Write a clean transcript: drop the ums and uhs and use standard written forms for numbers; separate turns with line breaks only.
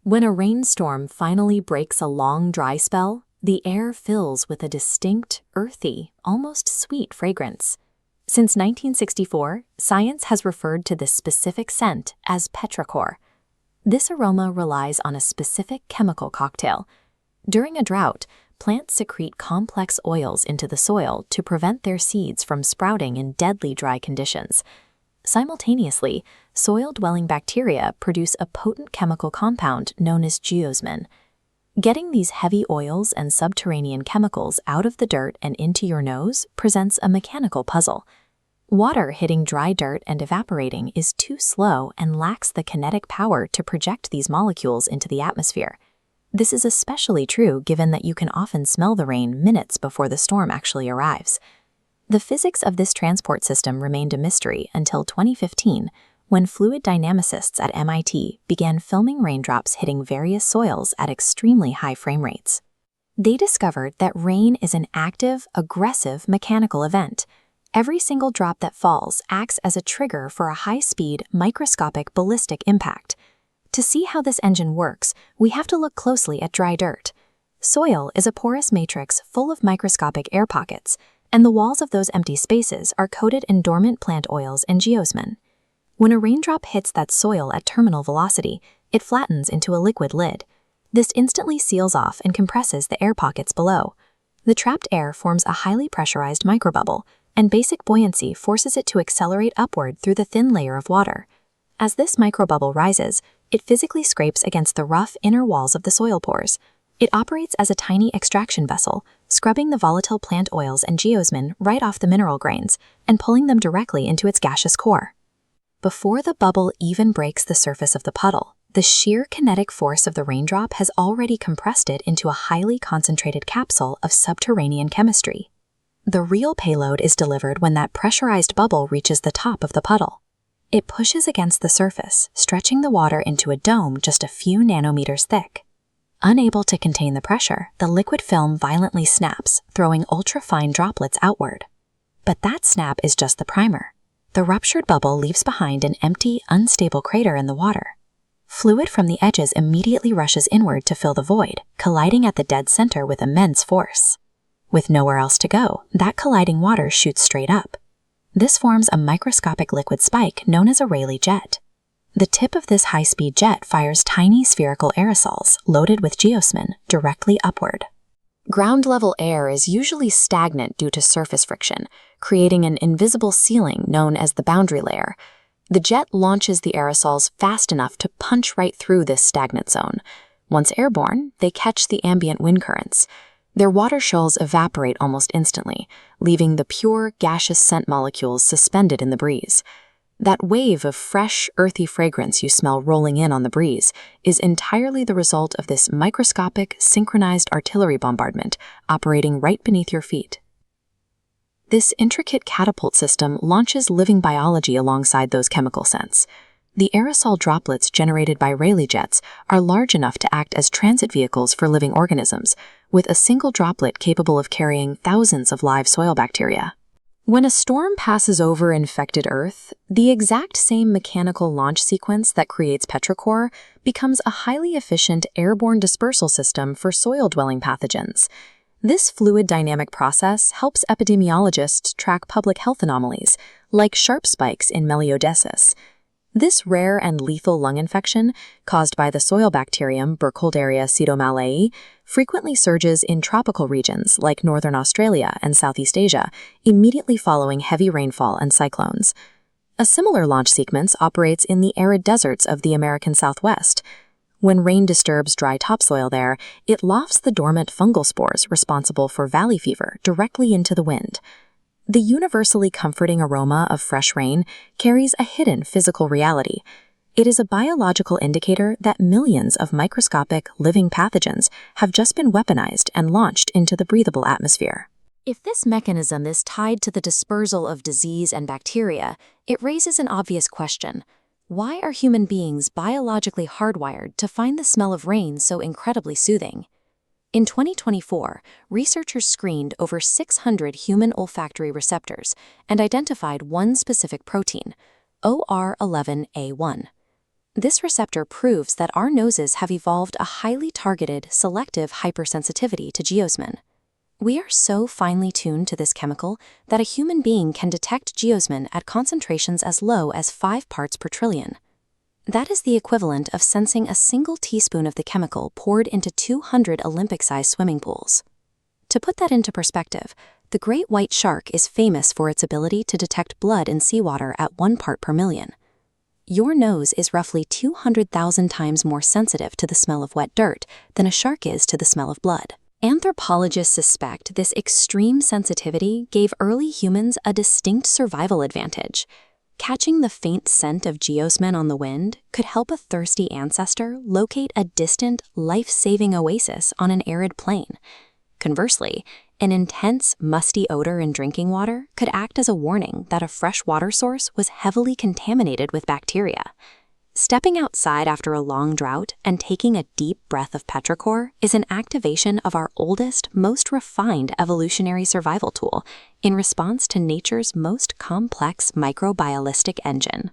When a rainstorm finally breaks a long dry spell, the air fills with a distinct, earthy, almost sweet fragrance. Since 1964, science has referred to this specific scent as petrichor. This aroma relies on a specific chemical cocktail. During a drought, plants secrete complex oils into the soil to prevent their seeds from sprouting in deadly dry conditions. Simultaneously, soil-dwelling bacteria produce a potent chemical compound known as geosmin. Getting these heavy oils and subterranean chemicals out of the dirt and into your nose presents a mechanical puzzle. Water hitting dry dirt and evaporating is too slow and lacks the kinetic power to project these molecules into the atmosphere. This is especially true given that you can often smell the rain minutes before the storm actually arrives. The physics of this transport system remained a mystery until 2015, when fluid dynamicists at MIT began filming raindrops hitting various soils at extremely high frame rates. They discovered that rain is an active, aggressive mechanical event. Every single drop that falls acts as a trigger for a high-speed, microscopic ballistic impact. To see how this engine works, we have to look closely at dry dirt. Soil is a porous matrix full of microscopic air pockets, and the walls of those empty spaces are coated in dormant plant oils and geosmin. When a raindrop hits that soil at terminal velocity, it flattens into a liquid lid. This instantly seals off and compresses the air pockets below. The trapped air forms a highly pressurized microbubble, and basic buoyancy forces it to accelerate upward through the thin layer of water. As this microbubble rises, it physically scrapes against the rough inner walls of the soil pores. It operates as a tiny extraction vessel, scrubbing the volatile plant oils and geosmin right off the mineral grains and pulling them directly into its gaseous core. Before the bubble even breaks the surface of the puddle, the sheer kinetic force of the raindrop has already compressed it into a highly concentrated capsule of subterranean chemistry. The real payload is delivered when that pressurized bubble reaches the top of the puddle. It pushes against the surface, stretching the water into a dome just a few nanometers thick. Unable to contain the pressure, the liquid film violently snaps, throwing ultrafine droplets outward. But that snap is just the primer. The ruptured bubble leaves behind an empty, unstable crater in the water. Fluid from the edges immediately rushes inward to fill the void, colliding at the dead center with immense force. With nowhere else to go, that colliding water shoots straight up. This forms a microscopic liquid spike known as a Rayleigh jet. The tip of this high-speed jet fires tiny spherical aerosols loaded with geosmin directly upward. Ground-level air is usually stagnant due to surface friction, creating an invisible ceiling known as the boundary layer. The jet launches the aerosols fast enough to punch right through this stagnant zone. Once airborne, they catch the ambient wind currents. Their water shoals evaporate almost instantly, leaving the pure, gaseous scent molecules suspended in the breeze. That wave of fresh, earthy fragrance you smell rolling in on the breeze is entirely the result of this microscopic, synchronized artillery bombardment operating right beneath your feet. This intricate catapult system launches living biology alongside those chemical scents. The aerosol droplets generated by Rayleigh jets are large enough to act as transit vehicles for living organisms, with a single droplet capable of carrying thousands of live soil bacteria. When a storm passes over infected Earth, the exact same mechanical launch sequence that creates petrichor becomes a highly efficient airborne dispersal system for soil-dwelling pathogens. This fluid dynamic process helps epidemiologists track public health anomalies, like sharp spikes in melioidosis. This rare and lethal lung infection, caused by the soil bacterium Burkholderia pseudomallei, frequently surges in tropical regions like northern Australia and Southeast Asia, immediately following heavy rainfall and cyclones. A similar launch sequence operates in the arid deserts of the American Southwest. When rain disturbs dry topsoil there, it lofts the dormant fungal spores responsible for valley fever directly into the wind. The universally comforting aroma of fresh rain carries a hidden physical reality. It is a biological indicator that millions of microscopic, living pathogens have just been weaponized and launched into the breathable atmosphere. If this mechanism is tied to the dispersal of disease and bacteria, it raises an obvious question. Why are human beings biologically hardwired to find the smell of rain so incredibly soothing? In 2024, researchers screened over 600 human olfactory receptors and identified one specific protein, OR11A1. This receptor proves that our noses have evolved a highly targeted, selective hypersensitivity to geosmin. We are so finely tuned to this chemical that a human being can detect geosmin at concentrations as low as 5 parts per trillion. That is the equivalent of sensing a single teaspoon of the chemical poured into 200 Olympic-sized swimming pools. To put that into perspective, the great white shark is famous for its ability to detect blood in seawater at 1 part per million. Your nose is roughly 200,000 times more sensitive to the smell of wet dirt than a shark is to the smell of blood. Anthropologists suspect this extreme sensitivity gave early humans a distinct survival advantage. Catching the faint scent of geosmin on the wind could help a thirsty ancestor locate a distant, life-saving oasis on an arid plain. Conversely, an intense, musty odor in drinking water could act as a warning that a fresh water source was heavily contaminated with bacteria. Stepping outside after a long drought and taking a deep breath of petrichor is an activation of our oldest, most refined evolutionary survival tool in response to nature's most complex microbialistic engine.